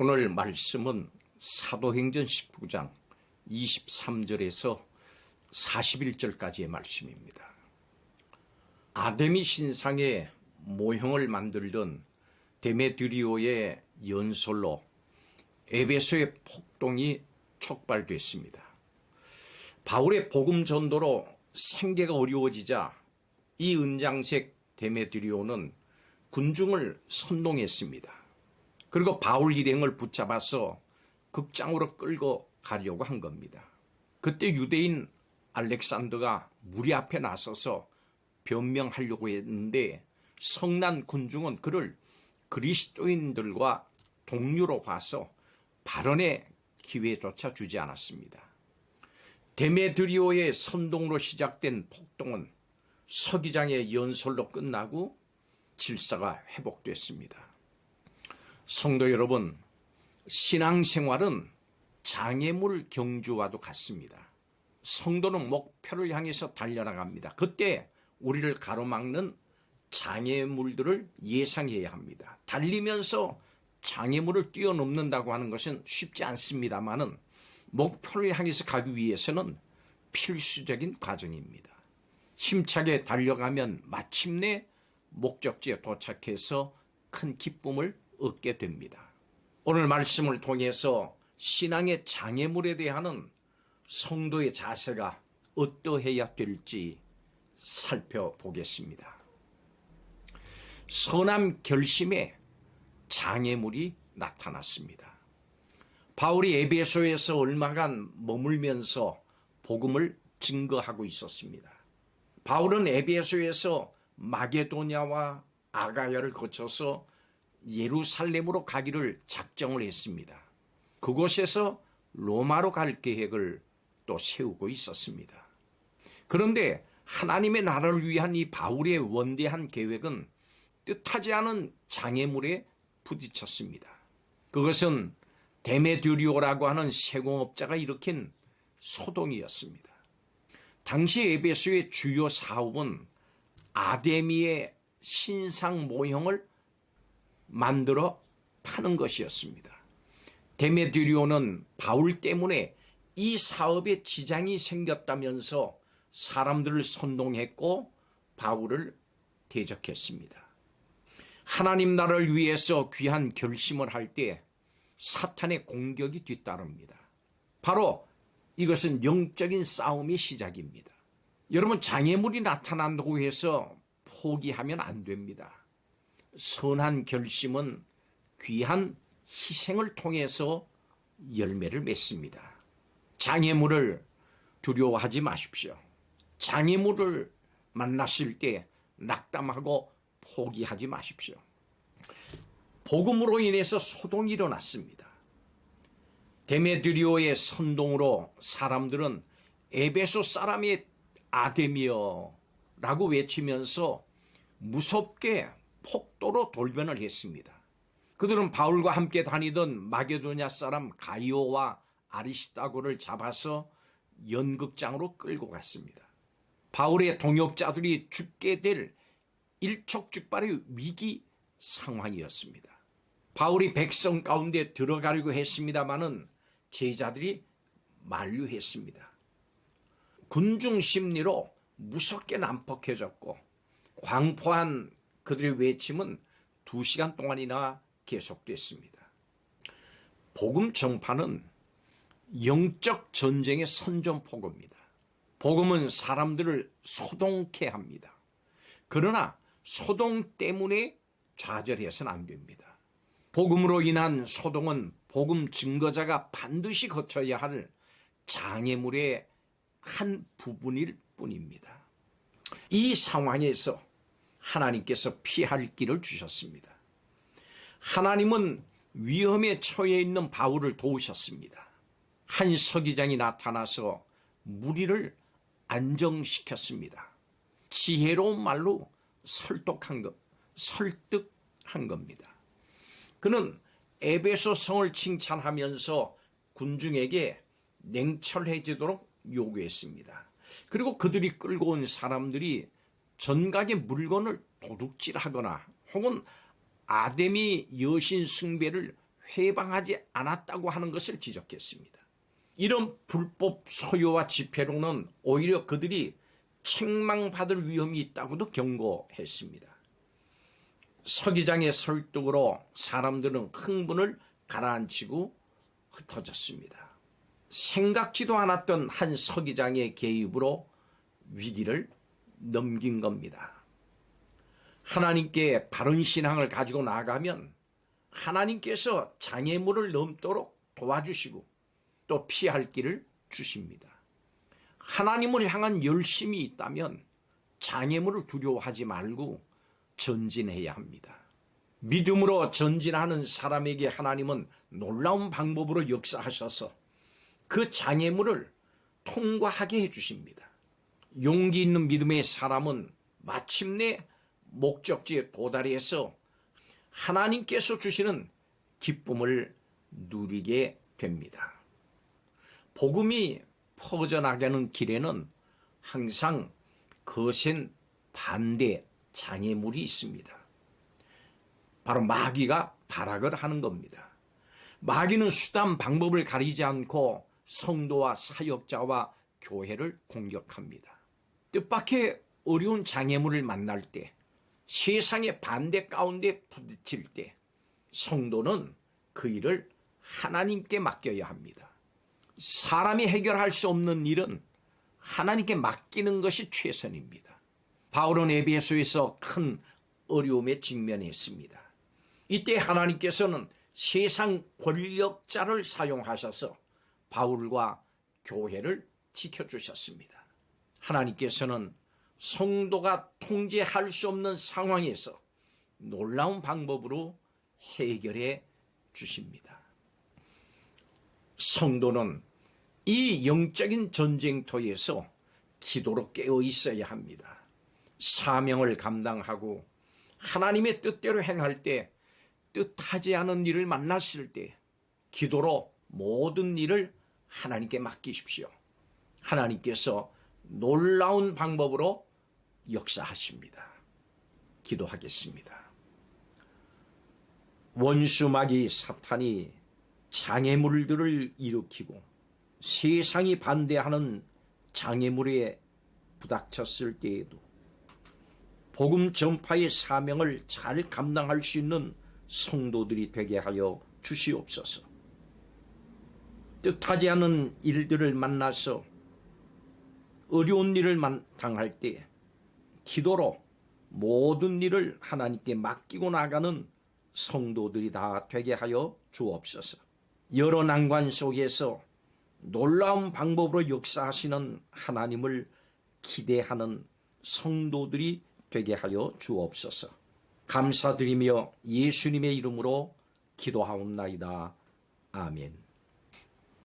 오늘 말씀은 사도행전 19장 23절에서 41절까지의 말씀입니다. 아데미 신상의 모형을 만들던 데메드리오의 연설로 에베소의 폭동이 촉발됐습니다. 바울의 복음 전도로 생계가 어려워지자 이 은장색 데메드리오는 군중을 선동했습니다. 그리고 바울 일행을 붙잡아서 극장으로 끌고 가려고 한 겁니다. 그때 유대인 알렉산더가 무리 앞에 나서서 변명하려고 했는데 성난 군중은 그를 그리스도인들과 동료로 봐서 발언의 기회조차 주지 않았습니다. 데메드리오의 선동으로 시작된 폭동은 서기장의 연설로 끝나고 질서가 회복됐습니다. 성도 여러분, 신앙생활은 장애물 경주와도 같습니다. 성도는 목표를 향해서 달려나갑니다. 그때 우리를 가로막는 장애물들을 예상해야 합니다. 달리면서 장애물을 뛰어넘는다고 하는 것은 쉽지 않습니다만은 목표를 향해서 가기 위해서는 필수적인 과정입니다. 힘차게 달려가면 마침내 목적지에 도착해서 큰 기쁨을 얻게 됩니다. 오늘 말씀을 통해서 신앙의 장애물에 대한 성도의 자세가 어떠해야 될지 살펴보겠습니다. 선한 결심에 장애물이 나타났습니다. 바울이 에베소에서 얼마간 머물면서 복음을 증거하고 있었습니다. 바울은 에베소에서 마게도냐와 아가야를 거쳐서 예루살렘으로 가기를 작정을 했습니다. 그곳에서 로마로 갈 계획을 또 세우고 있었습니다. 그런데 하나님의 나라를 위한 이 바울의 원대한 계획은 뜻하지 않은 장애물에 부딪혔습니다. 그것은 데메드리오라고 하는 세공업자가 일으킨 소동이었습니다. 당시 에베소의 주요 사업은 아데미의 신상 모형을 만들어 파는 것이었습니다. 데메드리오는 바울 때문에 이 사업에 지장이 생겼다면서 사람들을 선동했고 바울을 대적했습니다. 하나님 나라를 위해서 귀한 결심을 할 때 사탄의 공격이 뒤따릅니다. 바로 이것은 영적인 싸움의 시작입니다. 여러분, 장애물이 나타난다고 해서 포기하면 안 됩니다. 선한 결심은 귀한 희생을 통해서 열매를 맺습니다. 장애물을 두려워하지 마십시오. 장애물을 만났을 때 낙담하고 포기하지 마십시오. 복음으로 인해서 소동이 일어났습니다. 데메드리오의 선동으로 사람들은 에베소 사람의 아데미여라고 외치면서 무섭게 폭도로 돌변을 했습니다. 그들은 바울과 함께 다니던 마게도냐 사람 가이오와 아리스타고를 잡아서 연극장으로 끌고 갔습니다. 바울의 동역자들이 죽게 될 일촉즉발의 위기 상황이었습니다. 바울이 백성 가운데 들어가려고 했습니다마는 제자들이 만류했습니다. 군중 심리로 무섭게 난폭해졌고 광포한 그들의 외침은 2시간 동안이나 계속됐습니다. 복음 전파는 영적 전쟁의 선전포고입니다. 복음은 사람들을 소동케 합니다. 그러나 소동 때문에 좌절해서는 안 됩니다. 복음으로 인한 소동은 복음 증거자가 반드시 거쳐야 할 장애물의 한 부분일 뿐입니다. 이 상황에서 하나님께서 피할 길을 주셨습니다. 하나님은 위험에 처해 있는 바울을 도우셨습니다. 한 서기장이 나타나서 무리를 안정시켰습니다. 지혜로운 말로 설득한 겁니다. 그는 에베소 성을 칭찬하면서 군중에게 냉철해지도록 요구했습니다. 그리고 그들이 끌고 온 사람들이 전각의 물건을 도둑질하거나 혹은 아데미 여신 숭배를 회방하지 않았다고 하는 것을 지적했습니다. 이런 불법 소유와 집회로는 오히려 그들이 책망받을 위험이 있다고도 경고했습니다. 서기장의 설득으로 사람들은 흥분을 가라앉히고 흩어졌습니다. 생각지도 않았던 한 서기장의 개입으로 위기를 넘긴 겁니다. 하나님께 바른 신앙을 가지고 나아가면 하나님께서 장애물을 넘도록 도와주시고 또 피할 길을 주십니다. 하나님을 향한 열심이 있다면 장애물을 두려워하지 말고 전진해야 합니다. 믿음으로 전진하는 사람에게 하나님은 놀라운 방법으로 역사하셔서 그 장애물을 통과하게 해주십니다. 용기 있는 믿음의 사람은 마침내 목적지에 도달해서 하나님께서 주시는 기쁨을 누리게 됩니다. 복음이 퍼져나가는 길에는 항상 거센 반대 장애물이 있습니다. 바로 마귀가 발악을 하는 겁니다. 마귀는 수단 방법을 가리지 않고 성도와 사역자와 교회를 공격합니다. 뜻밖의 어려운 장애물을 만날 때, 세상의 반대 가운데 부딪힐 때 성도는 그 일을 하나님께 맡겨야 합니다. 사람이 해결할 수 없는 일은 하나님께 맡기는 것이 최선입니다. 바울은 에베소에서 큰 어려움에 직면했습니다. 이때 하나님께서는 세상 권력자를 사용하셔서 바울과 교회를 지켜주셨습니다. 하나님께서는 성도가 통제할 수 없는 상황에서 놀라운 방법으로 해결해 주십니다. 성도는 이 영적인 전쟁터에서 기도로 깨어 있어야 합니다. 사명을 감당하고 하나님의 뜻대로 행할 때, 뜻하지 않은 일을 만났을 때 기도로 모든 일을 하나님께 맡기십시오. 하나님께서 놀라운 방법으로 역사하십니다. 기도하겠습니다. 원수 마귀 사탄이 장애물들을 일으키고 세상이 반대하는 장애물에 부닥쳤을 때에도 복음 전파의 사명을 잘 감당할 수 있는 성도들이 되게 하여 주시옵소서. 뜻하지 않은 일들을 만나서 어려운 일을 당할 때 기도로 모든 일을 하나님께 맡기고 나가는 성도들이 다 되게 하여 주옵소서. 여러 난관 속에서 놀라운 방법으로 역사하시는 하나님을 기대하는 성도들이 되게 하여 주옵소서. 감사드리며 예수님의 이름으로 기도하옵나이다. 아멘.